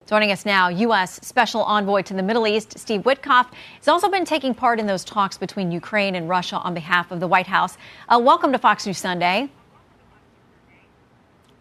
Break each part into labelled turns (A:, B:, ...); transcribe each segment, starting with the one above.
A: Joining us now, U.S. Special Envoy to the Middle East, Steve Witkoff, has also been taking part in those talks between Ukraine and Russia on behalf of the White House. Welcome to Fox News Sunday.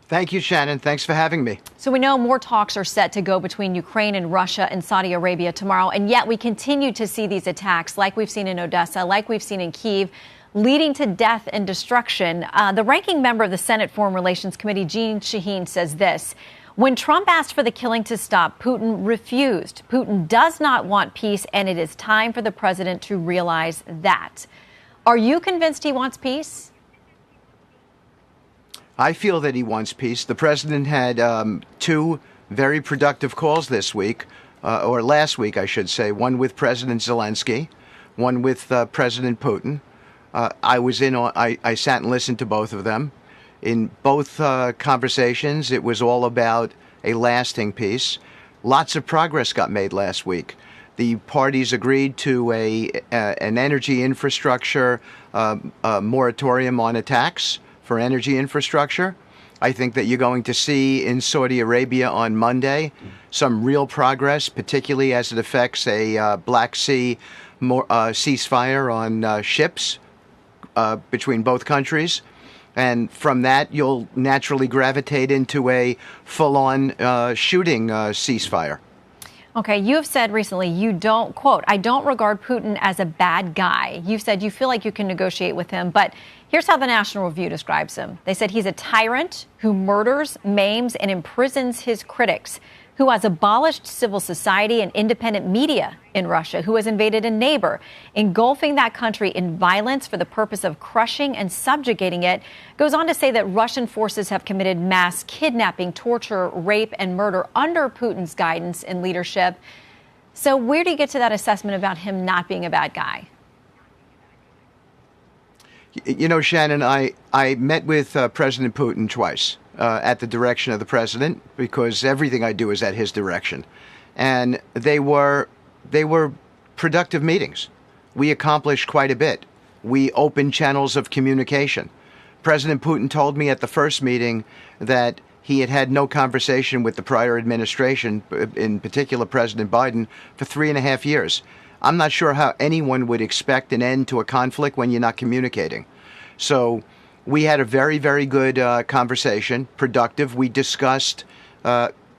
B: Thank you, Shannon. Thanks for having me.
A: So we know more talks are set to go between Ukraine and Russia and Saudi Arabia tomorrow, and yet we continue to see these attacks like we've seen in Odessa, like we've seen in Kyiv, leading to death and destruction. The ranking member of the Senate Foreign Relations Committee, Jeanne Shaheen, says this: when Trump asked for the killing to stop, Putin refused. Putin does not want peace, and it is time for the president to realize that. Are you convinced he wants peace?
B: I feel that he wants peace. The president had two very productive calls this week, or last week, I should say, one with President Zelensky, one with President Putin. I sat and listened to both of them. In both conversations, it was all about a lasting peace. Lots of progress got made last week. The parties agreed to an energy infrastructure moratorium on attacks for energy infrastructure. I think that you're going to see in Saudi Arabia on Monday some real progress, particularly as it affects a Black Sea ceasefire on ships between both countries. And from that, you'll naturally gravitate into a full-on shooting ceasefire.
A: Okay, you have said recently you don't, quote, I don't regard Putin as a bad guy. You've said you feel like you can negotiate with him, but here's how the National Review describes him. They said he's a tyrant who murders, maims, and imprisons his critics, who has abolished civil society and independent media in Russia, who has invaded a neighbor, engulfing that country in violence for the purpose of crushing and subjugating it. Goes on to say that Russian forces have committed mass kidnapping, torture, rape, and murder under Putin's guidance and leadership. So where do you get to that assessment about him not being a bad guy?
B: You know, Shannon, I met with President Putin twice. At the direction of the president, because everything I do is at his direction. And they were productive meetings. We accomplished quite a bit. We opened channels of communication. President Putin told me at the first meeting that he had had no conversation with the prior administration, in particular President Biden, for 3.5 years. I'm not sure how anyone would expect an end to a conflict when you're not communicating. So we had a very, very good conversation, productive. We discussed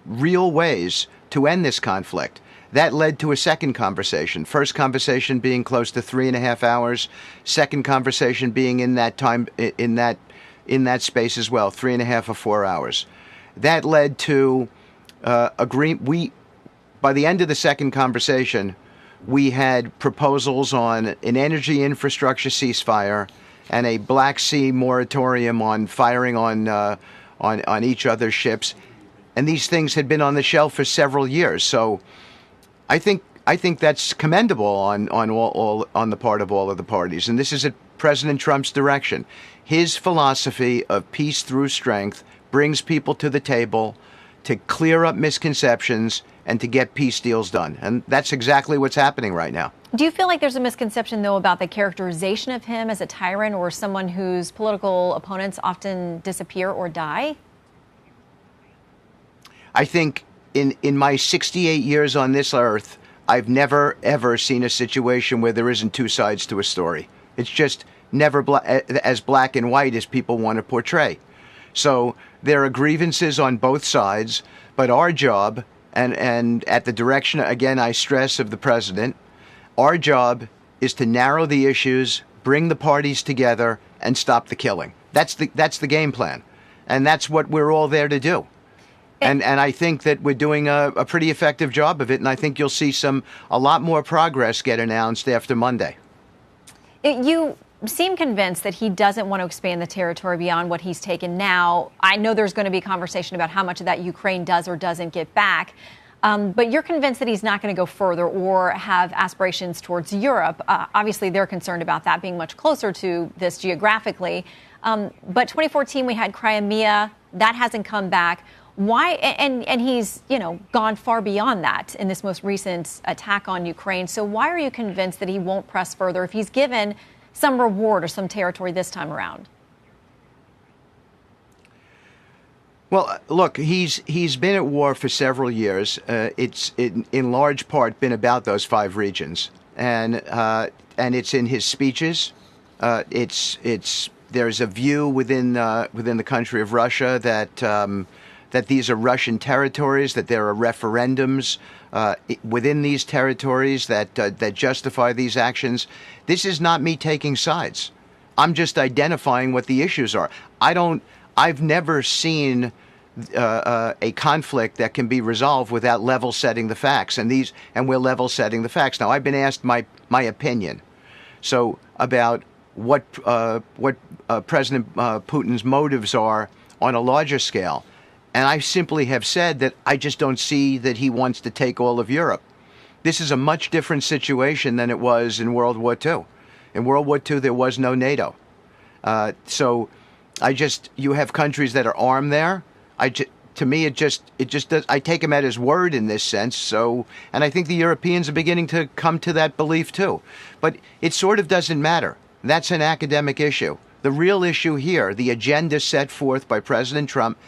B: real ways to end this conflict. That led to a second conversation. First conversation being close to 3.5 hours. Second conversation being in that time, in that space as well, 3.5 or 4 hours. That led to agreement. By the end of the second conversation, we had proposals on an energy infrastructure ceasefire and a Black Sea moratorium on firing on each other's ships, and these things had been on the shelf for several years. So, I think that's commendable on the part of all of the parties, and this is at President Trump's direction. His philosophy of peace through strength brings people to the table to clear up misconceptions and to get peace deals done, and that's exactly what's happening right now.
A: Do you feel like there's a misconception, though, about the characterization of him as a tyrant or someone whose political opponents often disappear or die?
B: I think in my 68 years on this earth, I've never, ever seen a situation where there isn't two sides to a story. It's just never as black and white as people want to portray. So there are grievances on both sides, but our job, and at the direction, again, I stress, of the president, our job is to narrow the issues, bring the parties together, and stop the killing. That's the game plan. And that's what we're all there to do. And I think that we're doing a pretty effective job of it, and I think you'll see a lot more progress get announced after Monday.
A: You seem convinced that he doesn't want to expand the territory beyond what he's taken now. I know there's going to be conversation about how much of that Ukraine does or doesn't get back. But you're convinced that he's not going to go further or have aspirations towards Europe. Obviously, they're concerned about that being much closer to this geographically. But 2014, we had Crimea. That hasn't come back. Why? And he's, gone far beyond that in this most recent attack on Ukraine. So why are you convinced that he won't press further if he's given some reward or some territory this time around?
B: Well, look, he's been at war for several years. It's in large part been about those five regions, and it's in his speeches. It's there's a view within the country of Russia that these are Russian territories, that there are referendums within these territories that justify these actions. This is not me taking sides. I'm just identifying what the issues are. I've never seen a conflict that can be resolved without level setting the facts, and we're level setting the facts. Now, I've been asked my opinion, so about what President Putin's motives are on a larger scale, and I simply have said that I just don't see that he wants to take all of Europe. This is a much different situation than it was in World War II. In World War II, there was no NATO. So you have countries that are armed there. To me, it just does. I take him at his word in this sense. So, and I think the Europeans are beginning to come to that belief too. But it sort of doesn't matter. That's an academic issue. The real issue here, the agenda set forth by President Trump,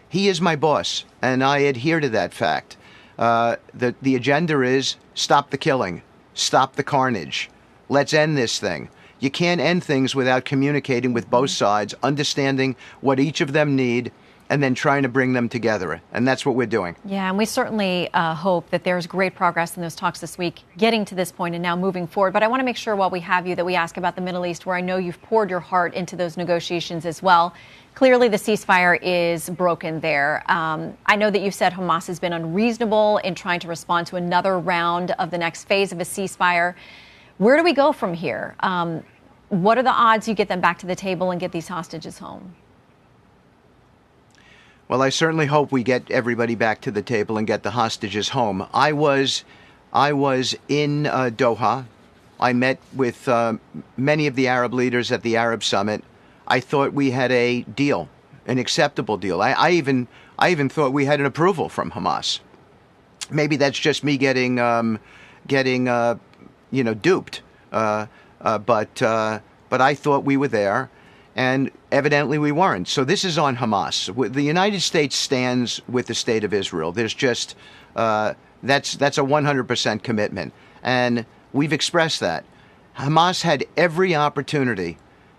B: he is my boss, and I adhere to that fact. The agenda is stop the killing, stop the carnage. Let's end this thing. You can't end things without communicating with both sides, understanding what each of them need, and then trying to bring them together. And that's what we're doing.
A: Yeah, and we certainly hope that there's great progress in those talks this week, getting to this point and now moving forward. But I want to make sure while we have you that we ask about the Middle East, where I know you've poured your heart into those negotiations as well. Clearly, the ceasefire is broken there. I know that you said Hamas has been unreasonable in trying to respond to another round of the next phase of a ceasefire. Where do we go from here? What are the odds you get them back to the table and get these hostages home?
B: Well, I certainly hope we get everybody back to the table and get the hostages home. I was in Doha. I met with many of the Arab leaders at the Arab Summit. I thought we had a deal, an acceptable deal. I even thought we had an approval from Hamas. Maybe that's just me getting duped. But I thought we were there, and evidently we weren't. So this is on Hamas. The United States stands with the state of Israel. There's just that's a 100% commitment, and we've expressed that. Hamas had every opportunity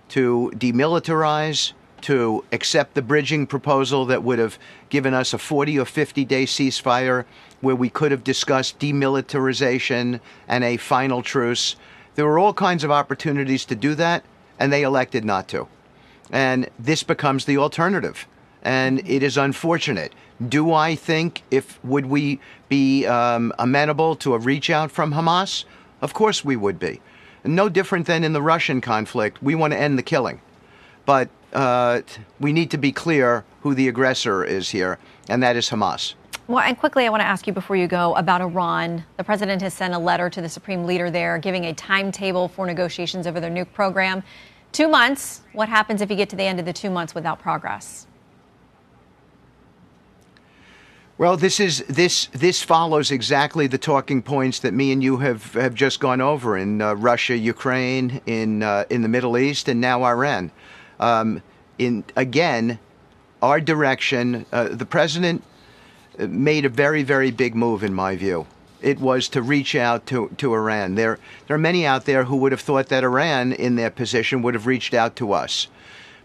B: to demilitarize, to accept the bridging proposal that would have given us a 40 or 50-day ceasefire where we could have discussed demilitarization and a final truce. There were all kinds of opportunities to do that, and they elected not to. And this becomes the alternative, and it is unfortunate. Do I think would we be amenable to a reach out from Hamas? Of course we would be. No different than in the Russian conflict. We want to end the killing. But we need to be clear who the aggressor is here, and that is Hamas.
A: Well, and quickly, I want to ask you before you go about Iran. The president has sent a letter to the supreme leader there giving a timetable for negotiations over their nuke program. 2 months. What happens if you get to the end of the 2 months without progress?
B: Well, this follows exactly the talking points that me and you have just gone over in Russia, Ukraine, in the Middle East, and now Iran. Again, our direction, the president made a very, very big move, in my view. It was to reach out to Iran. There are many out there who would have thought that Iran, in their position, would have reached out to us.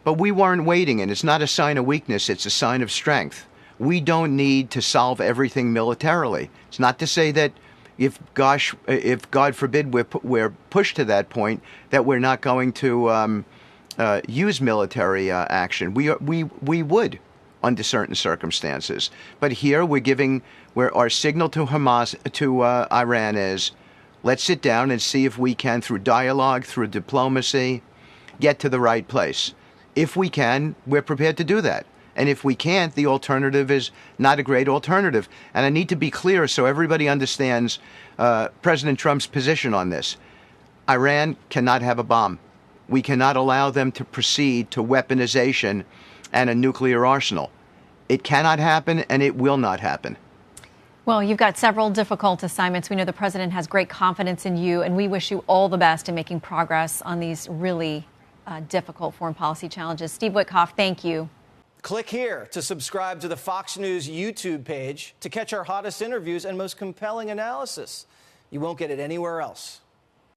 B: But we weren't waiting, and it's not a sign of weakness, it's a sign of strength. We don't need to solve everything militarily. It's not to say that if God forbid we're pushed to that point, that we're not going to use military action. We would under certain circumstances. But here where our signal to Hamas, to Iran is, let's sit down and see if we can, through dialogue, through diplomacy, get to the right place. If we can, we're prepared to do that. And if we can't, the alternative is not a great alternative. And I need to be clear so everybody understands President Trump's position on this. Iran cannot have a bomb. We cannot allow them to proceed to weaponization and a nuclear arsenal. It cannot happen, and it will not happen.
A: Well, you've got several difficult assignments. We know the president has great confidence in you, and we wish you all the best in making progress on these really difficult foreign policy challenges. Steve Witkoff, thank you.
C: Click here to subscribe to the Fox News YouTube page to catch our hottest interviews and most compelling analysis. You won't get it anywhere else.